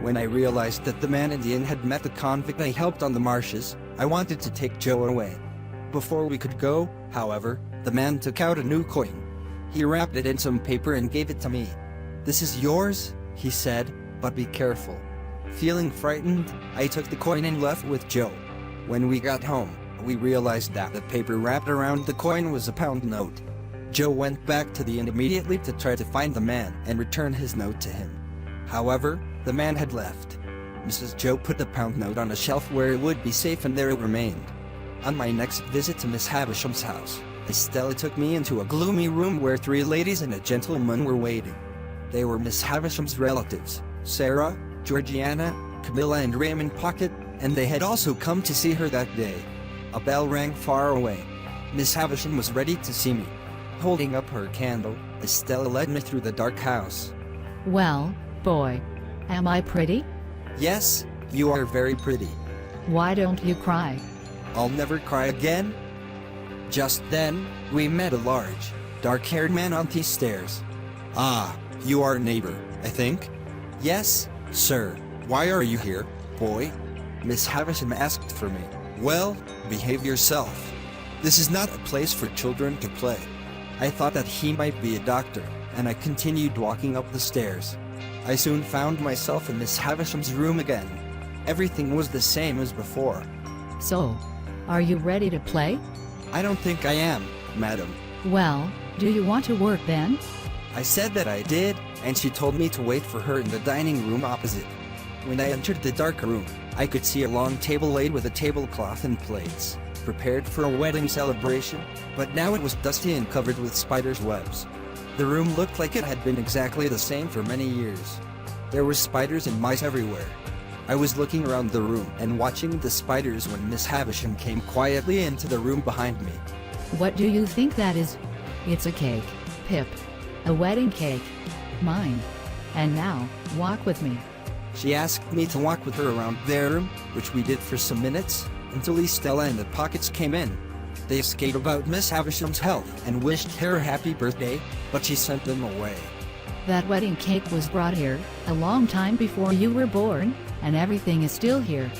When I realized that the man in the inn had met the convict I helped on the marshes, I wanted to take Joe away. Before we could go, however, the man took out a new coin. He wrapped it in some paper and gave it to me. "This is yours," he said, "but be careful." Feeling frightened, I took the coin and left with Joe. When we got home, we realized that the paper wrapped around the coin was a pound note. Joe went back to the inn immediately to try to find the man and return his note to him. However, the man had left. Mrs. Joe put the pound note on a shelf where it would be safe, and there it remained. On my next visit to Miss Havisham's house, Estella took me into a gloomy room where 3 ladies and a gentleman were waiting. They were Miss Havisham's relatives, Sarah, Georgiana, Camilla and Raymond Pocket, and they had also come to see her that day. A bell rang far away. Miss Havisham was ready to see me. Holding up her candle, Estella led me through the dark house. "Well, boy, am I pretty?" "Yes, you are very pretty." "Why don't you cry?" "I'll never cry again." Just then, we met a large, dark-haired man on the stairs. "Ah, you are a neighbor, I think?" "Yes, sir. Why are you here, boy?" Miss Havisham asked for me. "Well, behave yourself. This is not a place for children to play." I thought that he might be a doctor, and I continued walking up the stairs. I soon found myself in Miss Havisham's room again. Everything was the same as before. "So, are you ready to play?" "I don't think I am, madam." "Well, do you want to work then?" I said that I did, and she told me to wait for her in the dining room opposite. When I entered the dark room, I could see a long table laid with a tablecloth and plates, prepared for a wedding celebration, but now it was dusty and covered with spiders' webs. The room looked like it had been exactly the same for many years. There were spiders and mice everywhere. I was looking around the room and watching the spiders when Miss Havisham came quietly into the room behind me. "What do you think that is?" "It's a cake, Pip. A wedding cake. Mine. And now, walk with me." She asked me to walk with her around their room, which we did for some minutes, until Estella and the Pockets came in. They asked about Miss Havisham's health and wished her a happy birthday, but she sent them away. "That wedding cake was brought here a long time before you were born, and everything is still here."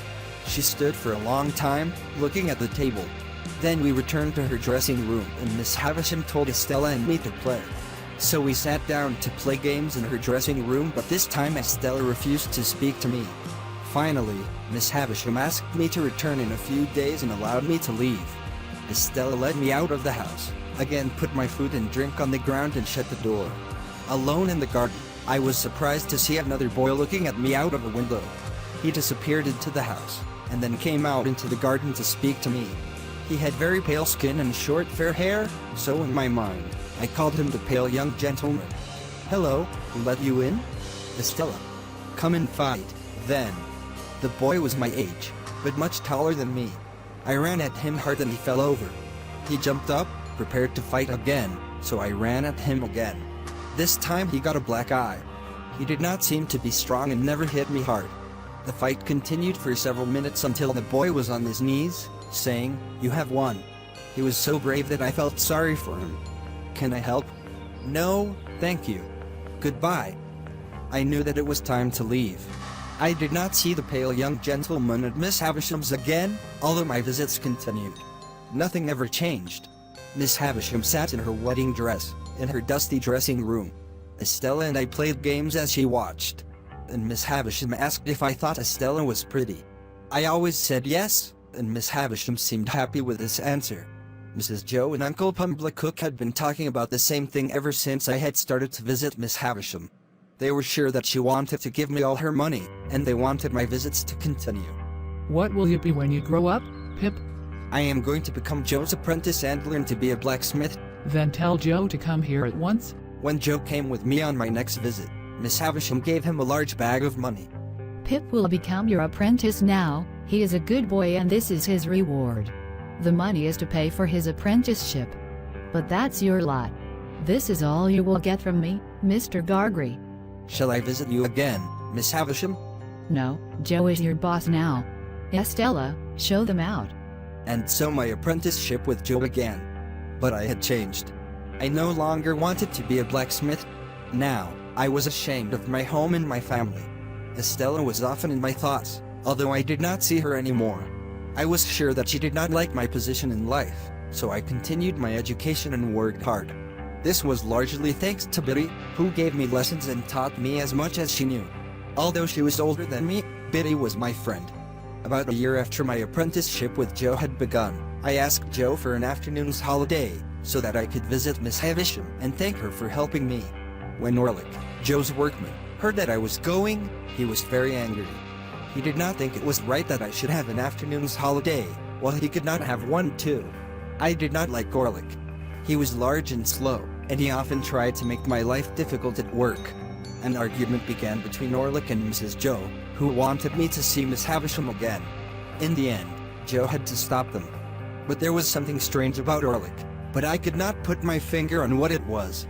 She stood for a long time, looking at the table. Then we returned to her dressing room, and Miss Havisham told Estella and me to play. So we sat down to play games in her dressing room, but this time Estella refused to speak to me. Finally, Miss Havisham asked me to return in a few days and allowed me to leave. Estella led me out of the house, again put my food and drink on the ground and shut the door. Alone in the garden, I was surprised to see another boy looking at me out of a window. He disappeared into the house, and then came out into the garden to speak to me. He had very pale skin and short fair hair, so in my mind, I called him the pale young gentleman. "Hello, let you in?" "Estella. Come and fight, then." The boy was my age, but much taller than me. I ran at him hard and he fell over. He jumped up, prepared to fight again, so I ran at him again. This time he got a black eye. He did not seem to be strong and never hit me hard. The fight continued for several minutes until the boy was on his knees, saying, "You have won." He was so brave that I felt sorry for him. "Can I help?" "No, thank you. Goodbye." I knew that it was time to leave. I did not see the pale young gentleman at Miss Havisham's again, although my visits continued. Nothing ever changed. Miss Havisham sat in her wedding dress, in her dusty dressing room. Estella and I played games as she watched. And Miss Havisham asked if I thought Estella was pretty. I always said yes, and Miss Havisham seemed happy with this answer. Mrs. Joe and Uncle Pumblecook had been talking about the same thing ever since I had started to visit Miss Havisham. They were sure that she wanted to give me all her money, and they wanted my visits to continue. "What will you be when you grow up, Pip?" "I am going to become Joe's apprentice and learn to be a blacksmith." "Then tell Joe to come here at once." When Joe came with me on my next visit, Miss Havisham gave him a large bag of money. "Pip will become your apprentice now. He is a good boy and this is his reward. The money is to pay for his apprenticeship. But that's your lot. This is all you will get from me, Mr. Gargry." "Shall I visit you again, Miss Havisham?" "No, Joe is your boss now. Estella, show them out." And so my apprenticeship with Joe began. But I had changed. I no longer wanted to be a blacksmith. Now, I was ashamed of my home and my family. Estella was often in my thoughts, although I did not see her anymore. I was sure that she did not like my position in life, so I continued my education and worked hard. This was largely thanks to Biddy, who gave me lessons and taught me as much as she knew. Although she was older than me, Biddy was my friend. About a year after my apprenticeship with Joe had begun, I asked Joe for an afternoon's holiday, so that I could visit Miss Havisham and thank her for helping me. When Orlick, Joe's workman, heard that I was going, he was very angry. He did not think it was right that I should have an afternoon's holiday, while he could not have one too. I did not like Orlick. He was large and slow, and he often tried to make my life difficult at work. An argument began between Orlick and Mrs. Joe, who wanted me to see Miss Havisham again. In the end, Joe had to stop them. But there was something strange about Orlick, but I could not put my finger on what it was.